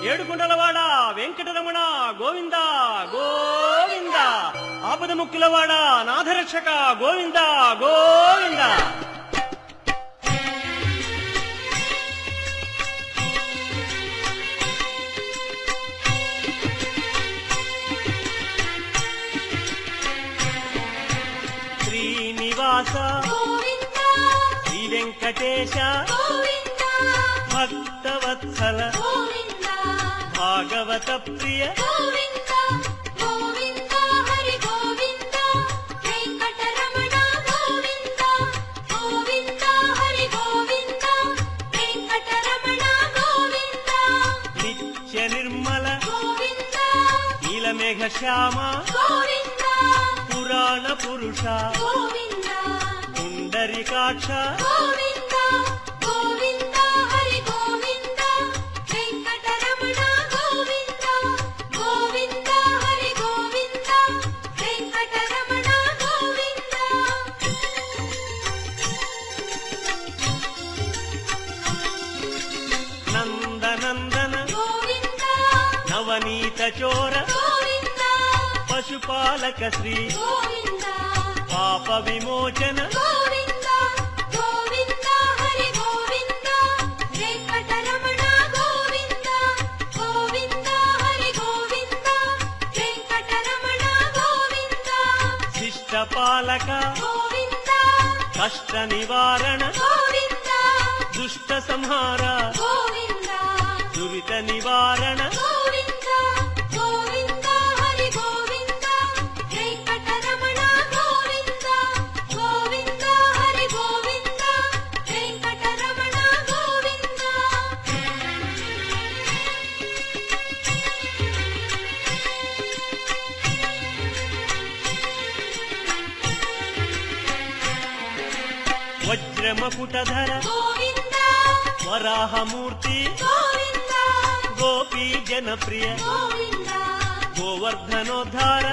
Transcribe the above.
ఏడుకొండలవాడ వెంకటరమణ గోవింద గోవింద, ఆపద ముక్కులవాడ నాథరక్షక గోవింద గోవింద. శ్రీనివాస శ్రీ వెంకటేశ భక్తవత్సల భాగవత ప్రియ నిత్య నిర్మల నీలమేఘ శ్యామ పురాణ పురుష పుండరీకాక్ష నందనందన నవనీత చోర పశుపాలక శ్రీ పాప విమోచన శిష్టపాలక కష్ట నివారణ దుష్ట సంహార దురిత నివారణ వజ్రమకుటధర వరాహమూర్తి గోపీ జనప్రియ గోవర్ధనోద్ధార